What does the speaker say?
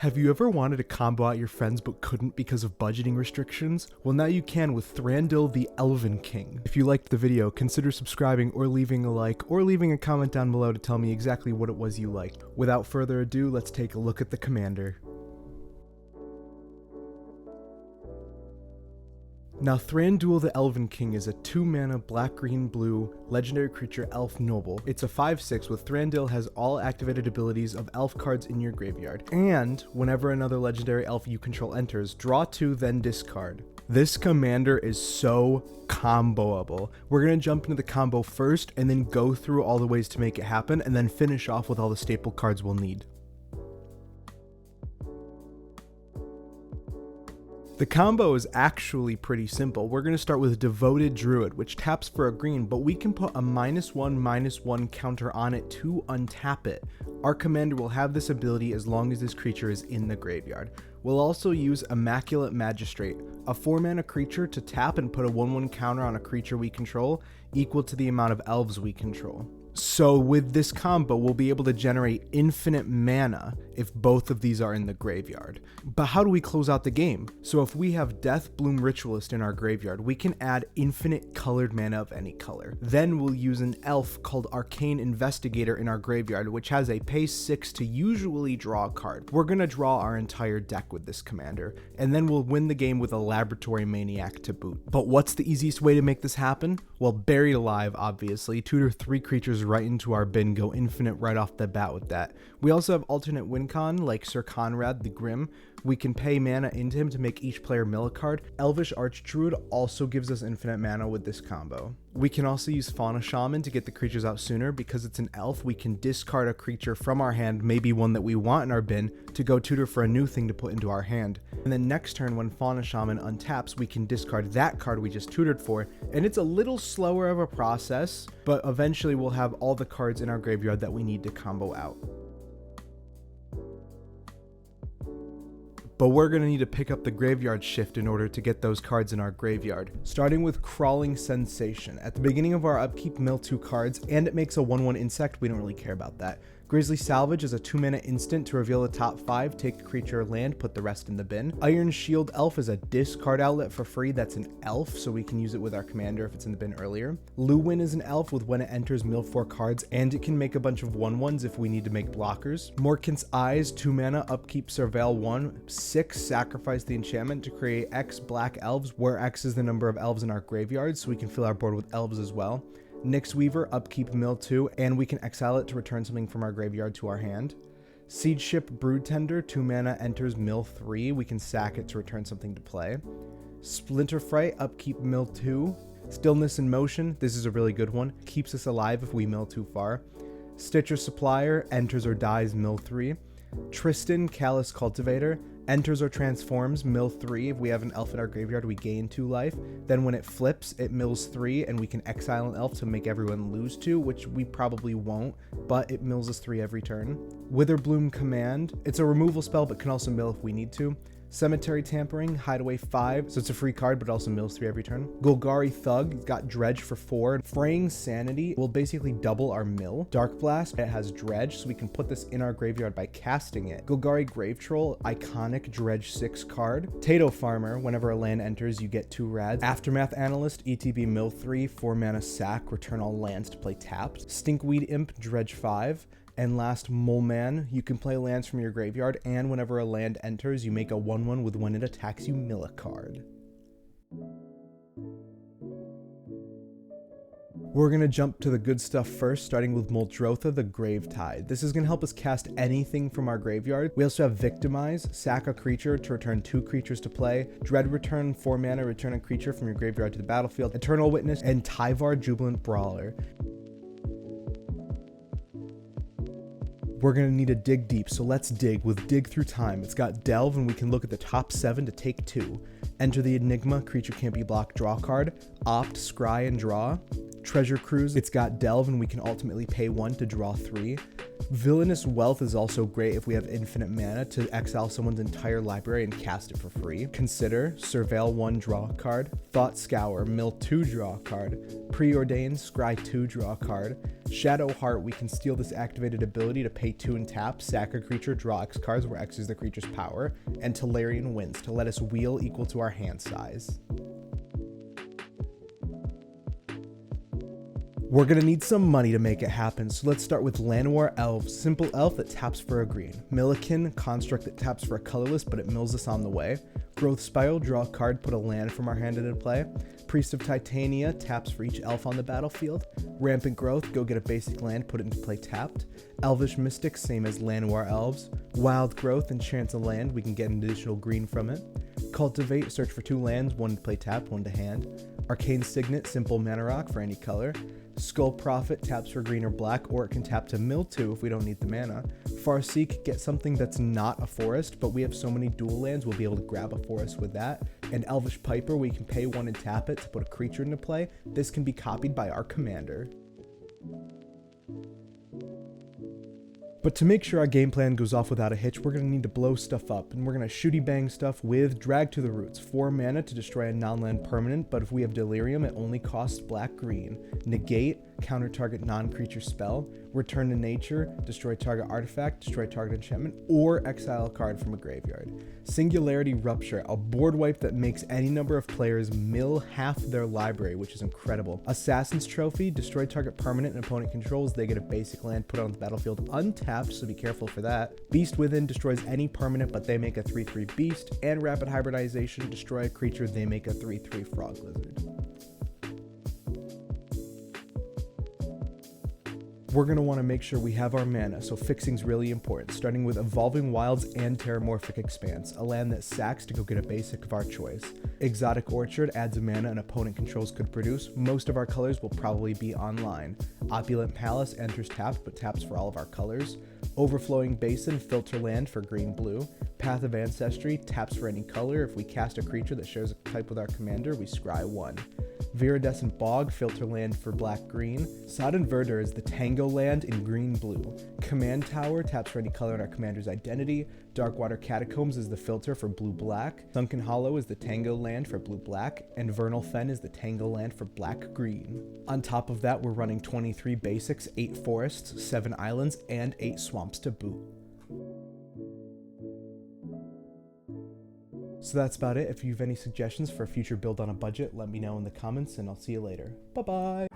Have you ever wanted to combo out your friends but couldn't because of budgeting restrictions? Well, now you can with Thranduil the Elven King. If you liked the video, consider subscribing or leaving a like or leaving a comment down below to tell me exactly what it was you liked. Without further ado, let's take a look at the commander. Now, Thranduil the Elven King is a 2-mana black-green-blue legendary creature elf noble. It's a 5/6 with Thranduil has all activated abilities of elf cards in your graveyard. And whenever another legendary elf you control enters, draw 2, then discard. This commander is so comboable. We're going to jump into the combo first and then go through all the ways to make it happen and then finish off with all the staple cards we'll need. The combo is actually pretty simple. We're going to start with Devoted Druid, which taps for a green, but we can put a -1/-1 counter on it to untap it. Our commander will have this ability as long as this creature is in the graveyard. We'll also use Immaculate Magistrate, a 4-mana creature to tap and put a 1/1 counter on a creature we control, equal to the amount of elves we control. So with this combo, we'll be able to generate infinite mana if both of these are in the graveyard. But how do we close out the game? So if we have Deathbloom Ritualist in our graveyard, we can add infinite colored mana of any color. Then we'll use an elf called Arcane Investigator in our graveyard, which has a pay 6 to usually draw a card. We're gonna draw our entire deck with this commander, and then we'll win the game with a Laboratory Maniac to boot. But what's the easiest way to make this happen? Well, Buried Alive, obviously. Tutor 3 creatures right into our bin, go infinite right off the bat with that. We also have alternate win con like Sir Conrad the Grim. We can pay mana into him to make each player mill a card. Elvish Archdruid also gives us infinite mana with this combo. We can also use Fauna Shaman to get the creatures out sooner. Because it's an elf, we can discard a creature from our hand, maybe one that we want in our bin, to go tutor for a new thing to put into our hand. And then next turn when Fauna Shaman untaps, we can discard that card we just tutored for, and it's a little slower of a process, but eventually we'll have all the cards in our graveyard that we need to combo out. But we're going to need to pick up the Graveyard Shift in order to get those cards in our graveyard. Starting with Crawling Sensation. At the beginning of our upkeep, mill 2 cards, and it makes a 1/1 insect. We don't really care about that. Grizzly Salvage is a 2-mana instant to reveal the top 5, take a creature or land, put the rest in the bin. Iron Shield Elf is a discard outlet for free. That's an elf, so we can use it with our commander if it's in the bin earlier. Luwin is an elf with when it enters, mill 4 cards, and it can make a bunch of 1/1s if we need to make blockers. Morkant's Eyes, 2-mana, upkeep, surveil 1, 6, sacrifice the enchantment to create X black elves, where X is the number of elves in our graveyard, so we can fill our board with elves as well. Nyx Weaver, upkeep, mill 2, and we can exile it to return something from our graveyard to our hand. Siege Ship Broodtender, 2-mana, enters, mill 3, we can sack it to return something to play. Splinter Fright, upkeep, mill 2. Stillness in Motion, this is a really good one, keeps us alive if we mill too far. Stitcher Supplier, enters or dies, mill 3. Tristan, Callous Cultivator, enters or transforms, mill 3. If we have an elf in our graveyard, we gain 2 life. Then when it flips, it mills 3, and we can exile an elf to make everyone lose 2, which we probably won't, but it mills us 3 every turn. Witherbloom Command, it's a removal spell, but can also mill if we need to. Cemetery Tampering, Hideaway 5, so it's a free card, but also mills 3 every turn. Golgari Thug, it's got Dredge for 4. Fraying Sanity will basically double our mill. Dark Blast, it has Dredge, so we can put this in our graveyard by casting it. Golgari Grave Troll, iconic Dredge 6 card. Tato Farmer, whenever a land enters, you get 2 rads. Aftermath Analyst, ETB mill 3, 4-mana sack, return all lands to play tapped. Stinkweed Imp, Dredge 5. And last, Mole Man, you can play lands from your graveyard, and whenever a land enters, you make a 1/1 with when it attacks you, mill a card. We're going to jump to the good stuff first, starting with Muldrotha the Gravetide. This is going to help us cast anything from our graveyard. We also have Victimize, sack a creature to return 2 creatures to play. Dread Return, 4-mana, return a creature from your graveyard to the battlefield. Eternal Witness, and Tyvar Jubilant Brawler. We're going to need to dig deep, so let's dig with Dig Through Time. It's got Delve, and we can look at the top 7 to take 2. Enter the Enigma, creature can't be blocked, draw card. Opt, Scry, and draw. Treasure Cruise, it's got Delve, and we can ultimately pay 1 to draw 3. Villainous Wealth is also great if we have infinite mana to exile someone's entire library and cast it for free. Consider, Surveil 1, draw a card. Thought Scour, mill 2, draw a card. Preordain, scry 2, draw a card. Shadow Heart, we can steal this activated ability to pay 2 and tap, sack a creature, draw X cards where X is the creature's power. And Tolarian Winds to let us wheel equal to our hand size. We're gonna need some money to make it happen, so let's start with Llanowar Elves, simple elf that taps for a green. Millikin, construct that taps for a colorless, but it mills us on the way. Growth Spiral, draw a card, put a land from our hand into play. Priest of Titania, taps for each elf on the battlefield. Rampant Growth, go get a basic land, put it into play tapped. Elvish Mystic, same as Llanowar Elves. Wild Growth, enchants a land, we can get an additional green from it. Cultivate, search for 2 lands, 1 to play tapped, 1 to hand. Arcane Signet, simple mana rock for any color. Skull Prophet, taps for green or black, or it can tap to mill 2 if we don't need the mana. Farseek, get something that's not a forest, but we have so many dual lands, we'll be able to grab a forest with that. And Elvish Piper, we can pay 1 and tap it to put a creature into play. This can be copied by our commander. But to make sure our game plan goes off without a hitch, we're going to need to blow stuff up, and we're going to shooty bang stuff with Drag to the Roots, 4 mana to destroy a non-land permanent, but if we have Delirium, it only costs black-green. Negate, counter target non-creature spell. Return to Nature, destroy target artifact, destroy target enchantment, or exile a card from a graveyard. Singularity Rupture, a board wipe that makes any number of players mill half their library, which is incredible. Assassin's Trophy, destroy target permanent and opponent controls, they get a basic land put on the battlefield untapped, so be careful for that. Beast Within, destroys any permanent, but they make a 3/3 beast. And Rapid Hybridization, destroy a creature, they make a 3/3 frog lizard. We're going to want to make sure we have our mana, so fixing's really important, starting with Evolving Wilds and Terramorphic Expanse, a land that sacks to go get a basic of our choice. Exotic Orchard adds a mana an opponent controls could produce. Most of our colors will probably be online. Opulent Palace enters tapped, but taps for all of our colors. Overflowing Basin, filter land for green-blue. Path of Ancestry, taps for any color. If we cast a creature that shares a type with our commander, we scry 1. Viridescent Bog, filter land for black-green. Sodden Verdure is the Tango land in green-blue. Command Tower, taps for any color in our commander's identity. Darkwater Catacombs is the filter for blue-black. Sunken Hollow is the Tango land for blue-black. And Vernal Fen is the Tango land for black-green. On top of that, we're running 23 basics, 8 forests, 7 islands, and 8 swamps to boot. So that's about it. If you have any suggestions for a future build on a budget, let me know in the comments, and I'll see you later. Bye-bye!